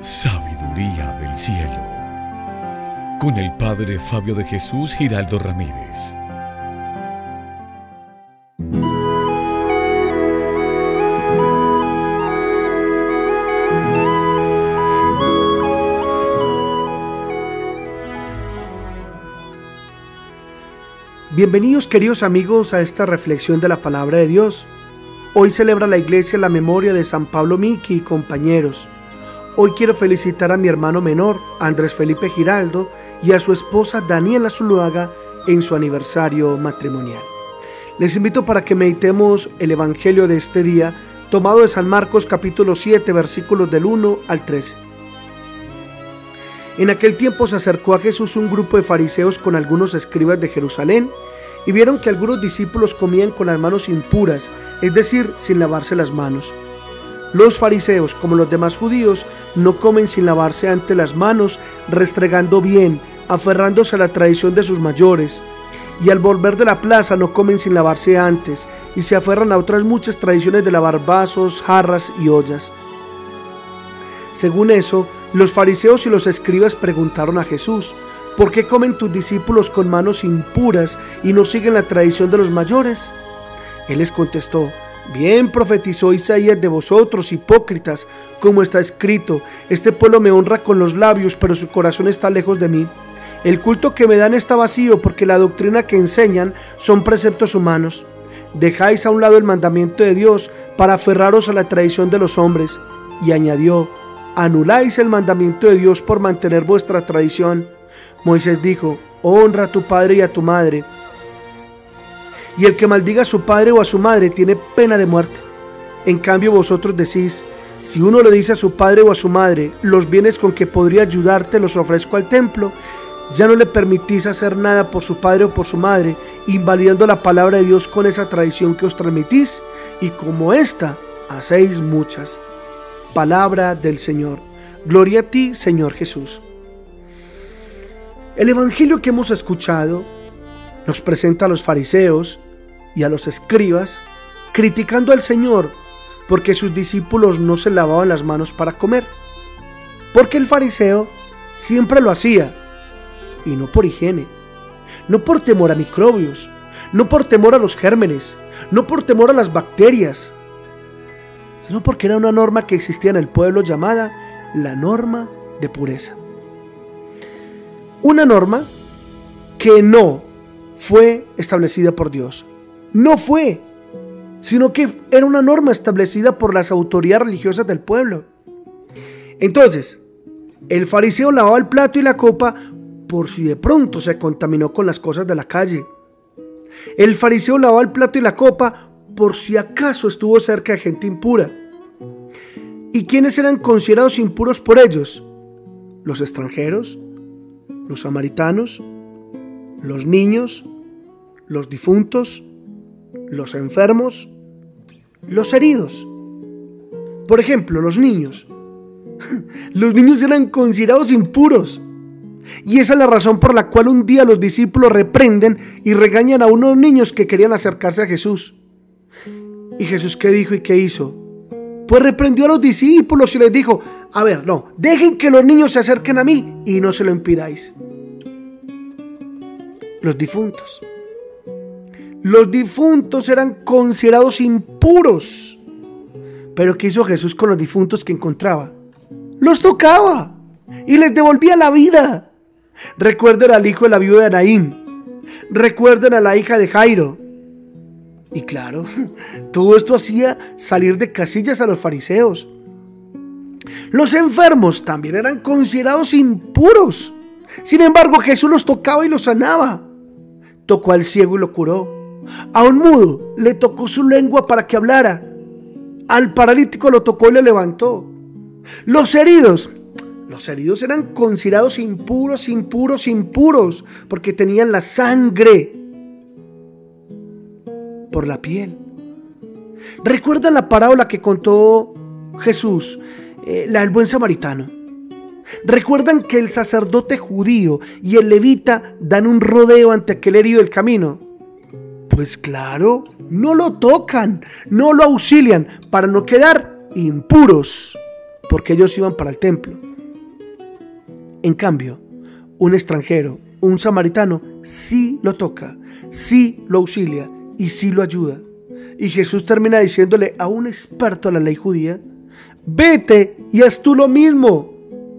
Sabiduría del cielo, con el Padre Fabio de Jesús Giraldo Ramírez. Bienvenidos, queridos amigos, a esta reflexión de la Palabra de Dios. Hoy celebra la Iglesia la memoria de San Pablo Miki y compañeros. Hoy quiero felicitar a mi hermano menor, Andrés Felipe Giraldo, y a su esposa Daniela Zuluaga en su aniversario matrimonial. Les invito para que meditemos el Evangelio de este día, tomado de San Marcos capítulo 7, versículos del 1 al 13. En aquel tiempo se acercó a Jesús un grupo de fariseos con algunos escribas de Jerusalén, y vieron que algunos discípulos comían con las manos impuras, es decir, sin lavarse las manos. Los fariseos, como los demás judíos, no comen sin lavarse antes las manos, restregando bien, aferrándose a la tradición de sus mayores. Y al volver de la plaza no comen sin lavarse antes, y se aferran a otras muchas tradiciones de lavar vasos, jarras y ollas. Según eso, los fariseos y los escribas preguntaron a Jesús: ¿por qué comen tus discípulos con manos impuras y no siguen la tradición de los mayores? Él les contestó: bien profetizó Isaías de vosotros, hipócritas, como está escrito: este pueblo me honra con los labios, pero su corazón está lejos de mí. El culto que me dan está vacío, porque la doctrina que enseñan son preceptos humanos. Dejáis a un lado el mandamiento de Dios para aferraros a la tradición de los hombres. Y añadió: anuláis el mandamiento de Dios por mantener vuestra tradición. Moisés dijo: honra a tu padre y a tu madre. Y el que maldiga a su padre o a su madre tiene pena de muerte. En cambio vosotros decís: si uno le dice a su padre o a su madre: los bienes con que podría ayudarte los ofrezco al templo, ya no le permitís hacer nada por su padre o por su madre, invalidando la palabra de Dios con esa tradición que os transmitís, y como esta hacéis muchas. Palabra del Señor. Gloria a ti, Señor Jesús. El evangelio que hemos escuchado nos presenta a los fariseos y a los escribas criticando al Señor porque sus discípulos no se lavaban las manos para comer. Porque el fariseo siempre lo hacía, y no por higiene, no por temor a microbios, no por temor a los gérmenes, no por temor a las bacterias, sino porque era una norma que existía en el pueblo llamada la norma de pureza. Una norma que no fue establecida por Dios. No fue, sino que era una norma establecida por las autoridades religiosas del pueblo. Entonces, el fariseo lavaba el plato y la copa por si de pronto se contaminó con las cosas de la calle. El fariseo lavaba el plato y la copa por si acaso estuvo cerca de gente impura. ¿Y quiénes eran considerados impuros por ellos? Los extranjeros, los samaritanos, los niños, los difuntos, los enfermos, los heridos. Por ejemplo, los niños. Los niños eran considerados impuros. Y esa es la razón por la cual un día los discípulos reprenden y regañan a unos niños que querían acercarse a Jesús. ¿Y Jesús qué dijo y qué hizo? Pues reprendió a los discípulos y les dijo: a ver, no, dejen que los niños se acerquen a mí y no se lo impidáis. Los difuntos. Los difuntos eran considerados impuros. Pero ¿qué hizo Jesús con los difuntos que encontraba? Los tocaba y les devolvía la vida. Recuerden al hijo de la viuda de Naín. Recuerden a la hija de Jairo. Y claro, todo esto hacía salir de casillas a los fariseos. Los enfermos también eran considerados impuros. Sin embargo, Jesús los tocaba y los sanaba. Tocó al ciego y lo curó. A un mudo le tocó su lengua para que hablara. Al paralítico lo tocó y le levantó. Los heridos eran considerados impuros, porque tenían la sangre por la piel. ¿Recuerdan la parábola que contó Jesús, la del buen samaritano? ¿Recuerdan que el sacerdote judío y el levita dan un rodeo ante aquel herido del camino? Pues claro, no lo tocan, no lo auxilian para no quedar impuros, porque ellos iban para el templo. En cambio, un extranjero, un samaritano, sí lo toca, sí lo auxilia y sí lo ayuda. Y Jesús termina diciéndole a un experto de la ley judía: vete y haz tú lo mismo.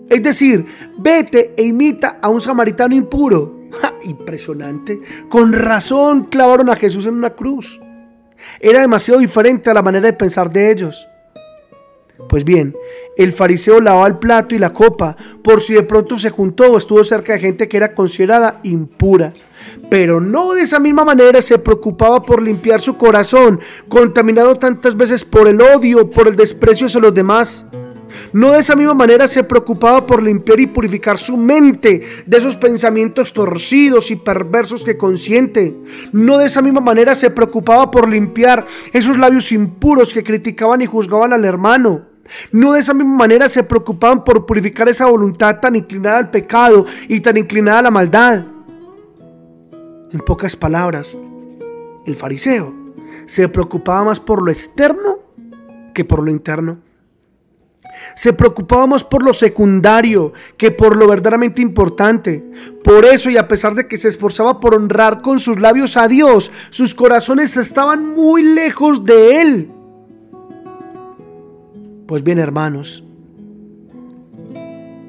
Es decir, vete e imita a un samaritano impuro. ¡Ja! Impresionante. Con razón clavaron a Jesús en una cruz. Era demasiado diferente a la manera de pensar de ellos. Pues bien, el fariseo lavaba el plato y la copa por si de pronto se juntó o estuvo cerca de gente que era considerada impura. Pero no de esa misma manera se preocupaba por limpiar su corazón, contaminado tantas veces por el odio, por el desprecio hacia los demás. No de esa misma manera se preocupaba por limpiar y purificar su mente de esos pensamientos torcidos y perversos que consiente. No de esa misma manera se preocupaba por limpiar esos labios impuros que criticaban y juzgaban al hermano. No de esa misma manera se preocupaban por purificar esa voluntad tan inclinada al pecado y tan inclinada a la maldad. En pocas palabras, el fariseo se preocupaba más por lo externo que por lo interno. Se preocupaba más por lo secundario que por lo verdaderamente importante. Por eso, y a pesar de que se esforzaba por honrar con sus labios a Dios, sus corazones estaban muy lejos de Él. Pues bien, hermanos,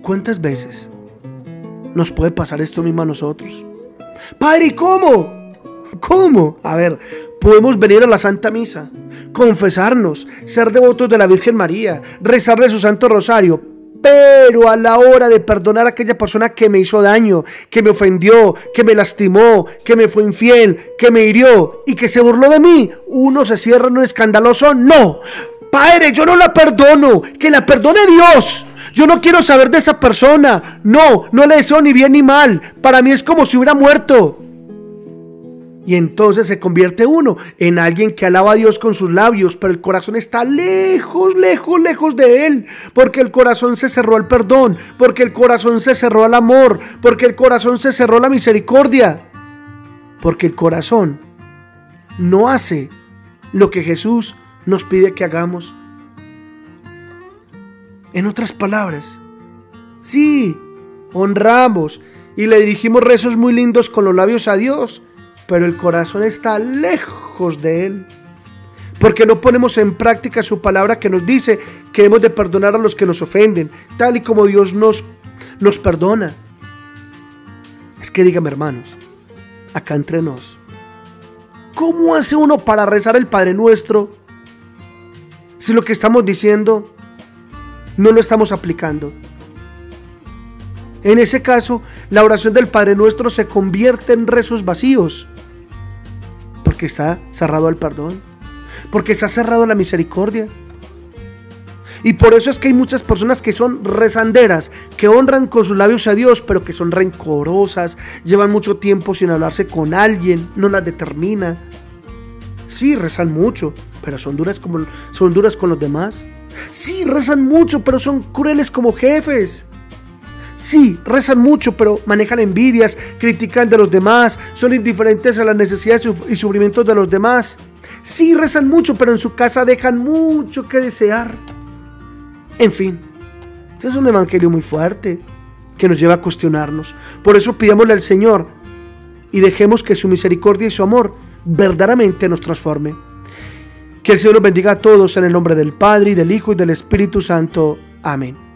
¿cuántas veces nos puede pasar esto mismo a nosotros? Padre, ¿y cómo? ¿Cómo? A ver, podemos venir a la Santa Misa, confesarnos, ser devotos de la Virgen María, rezarle su Santo Rosario, pero a la hora de perdonar a aquella persona que me hizo daño, que me ofendió, que me lastimó, que me fue infiel, que me hirió y que se burló de mí, uno se cierra en un escandaloso no. Padre, yo no la perdono, que la perdone Dios. Yo no quiero saber de esa persona. No le deseo ni bien ni mal. Para mí es como si hubiera muerto. Y entonces se convierte uno en alguien que alaba a Dios con sus labios, pero el corazón está lejos, lejos, lejos de Él, porque el corazón se cerró al perdón, porque el corazón se cerró al amor, porque el corazón se cerró a la misericordia, porque el corazón no hace lo que Jesús nos pide que hagamos. En otras palabras, sí, honramos y le dirigimos rezos muy lindos con los labios a Dios, pero el corazón está lejos de Él, porque no ponemos en práctica su palabra que nos dice que hemos de perdonar a los que nos ofenden, tal y como Dios nos perdona. Es que dígame, hermanos, acá entre nos, ¿cómo hace uno para rezar el Padre Nuestro si lo que estamos diciendo no lo estamos aplicando? En ese caso, la oración del Padre Nuestro se convierte en rezos vacíos, porque está cerrado al perdón, porque está cerrado a la misericordia. Y por eso es que hay muchas personas que son rezanderas, que honran con sus labios a Dios, pero que son rencorosas, llevan mucho tiempo sin hablarse con alguien, no las determina. Sí, rezan mucho, pero son duras con los demás. Sí, rezan mucho, pero son crueles como jefes. Sí, rezan mucho, pero manejan envidias, critican de los demás, son indiferentes a las necesidades y sufrimientos de los demás. Sí, rezan mucho, pero en su casa dejan mucho que desear. En fin, este es un evangelio muy fuerte que nos lleva a cuestionarnos. Por eso pidámosle al Señor y dejemos que su misericordia y su amor verdaderamente nos transforme. Que el Señor los bendiga a todos en el nombre del Padre, y del Hijo, y del Espíritu Santo. Amén.